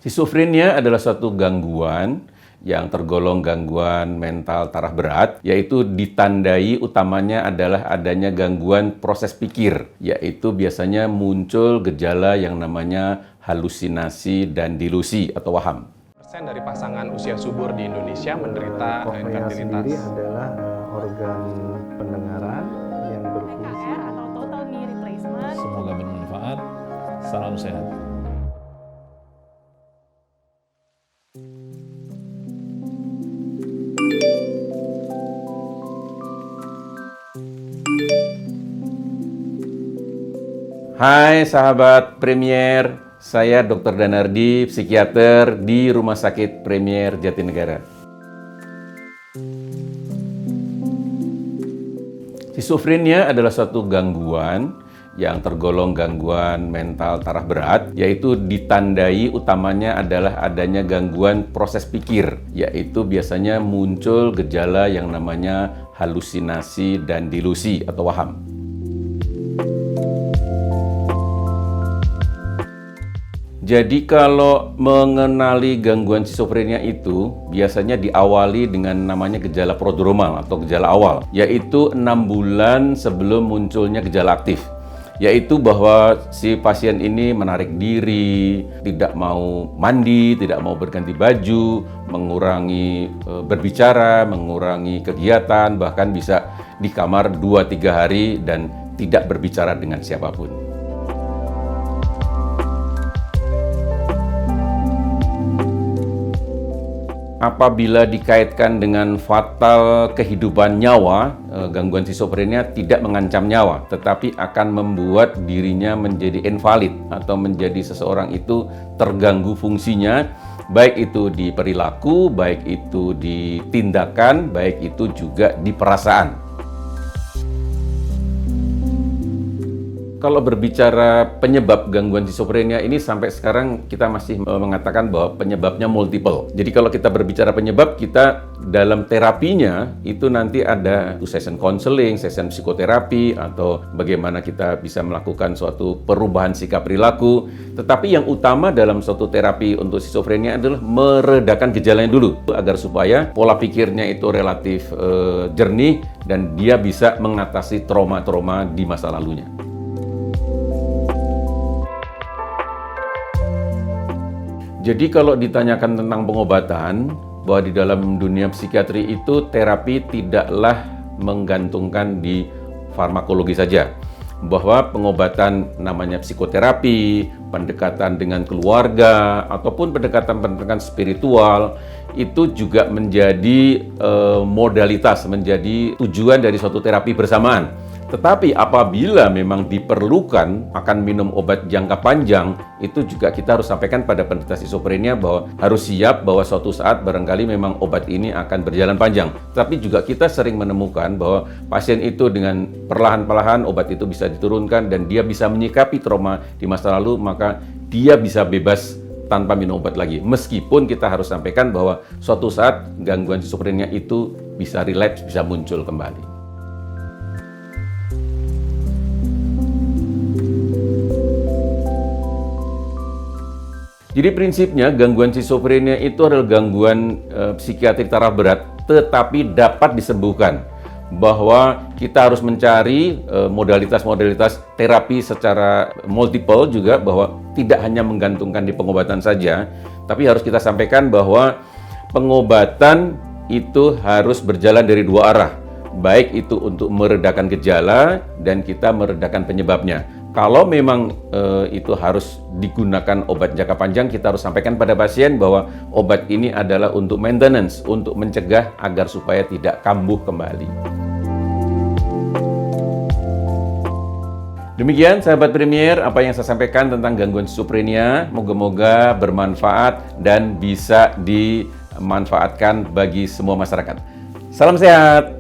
Skizofrenia adalah suatu gangguan yang tergolong gangguan mental taraf berat, yaitu ditandai utamanya adalah adanya gangguan proses pikir, yaitu biasanya muncul gejala yang namanya halusinasi dan delusi atau waham. Persen dari pasangan usia subur di Indonesia menderita Kornea sendiri infertilitas. adalah organ pendengaran yang berfungsi. TKR atau total knee replacement. Semoga bermanfaat. Salam sehat. Hai sahabat Premier, saya Dr. Danardi, psikiater di Rumah Sakit Premier Jatinegara. Skizofrenia adalah suatu gangguan yang tergolong gangguan mental taraf berat, yaitu ditandai utamanya adalah adanya gangguan proses pikir, yaitu biasanya muncul gejala yang namanya halusinasi dan delusi atau waham. Jadi kalau mengenali gangguan skizofrenia itu biasanya diawali dengan namanya gejala prodromal atau gejala awal, yaitu 6 bulan sebelum munculnya gejala aktif, yaitu bahwa si pasien ini menarik diri, tidak mau mandi, tidak mau berganti baju, mengurangi berbicara, mengurangi kegiatan, bahkan bisa di kamar 2-3 hari dan tidak berbicara dengan siapapun. Apabila dikaitkan dengan fatal kehidupan nyawa, gangguan skizofrenia tidak mengancam nyawa, tetapi akan membuat dirinya menjadi invalid atau menjadi seseorang itu terganggu fungsinya, baik itu di perilaku, baik itu di tindakan, baik itu juga di perasaan. Kalau berbicara penyebab gangguan skizofrenia ini sampai sekarang kita masih mengatakan bahwa penyebabnya multiple. Jadi kalau kita berbicara penyebab, kita dalam terapinya itu nanti ada session counseling, session psikoterapi, atau bagaimana kita bisa melakukan suatu perubahan sikap perilaku. Tetapi yang utama dalam suatu terapi untuk skizofrenia adalah meredakan gejalanya dulu, agar supaya pola pikirnya itu relatif jernih dan dia bisa mengatasi trauma-trauma di masa lalunya. Jadi kalau ditanyakan tentang pengobatan, bahwa di dalam dunia psikiatri itu terapi tidaklah menggantungkan di farmakologi saja. Bahwa pengobatan namanya psikoterapi, pendekatan dengan keluarga, ataupun pendekatan-pendekatan spiritual, itu juga menjadi modalitas, menjadi tujuan dari suatu terapi bersamaan. Tetapi apabila memang diperlukan akan minum obat jangka panjang, itu juga kita harus sampaikan pada penderita skizofrenia bahwa harus siap bahwa suatu saat barangkali memang obat ini akan berjalan panjang. Tapi juga kita sering menemukan bahwa pasien itu dengan perlahan-lahan obat itu bisa diturunkan dan dia bisa menyikapi trauma di masa lalu, maka dia bisa bebas tanpa minum obat lagi. Meskipun kita harus sampaikan bahwa suatu saat gangguan skizofrenia itu bisa relapse, bisa muncul kembali. Jadi prinsipnya gangguan skizofrenia itu adalah gangguan psikiatri taraf berat, tetapi dapat disembuhkan. Bahwa kita harus mencari modalitas-modalitas terapi secara multiple juga, bahwa tidak hanya menggantungkan di pengobatan saja, tapi harus kita sampaikan bahwa pengobatan itu harus berjalan dari dua arah. Baik itu untuk meredakan gejala dan kita meredakan penyebabnya. Kalau memang itu harus digunakan obat jangka panjang, kita harus sampaikan pada pasien bahwa obat ini adalah untuk maintenance, untuk mencegah agar supaya tidak kambuh kembali. Demikian sahabat Premier, apa yang saya sampaikan tentang gangguan skizofrenia. Moga-moga bermanfaat dan bisa dimanfaatkan bagi semua masyarakat. Salam sehat!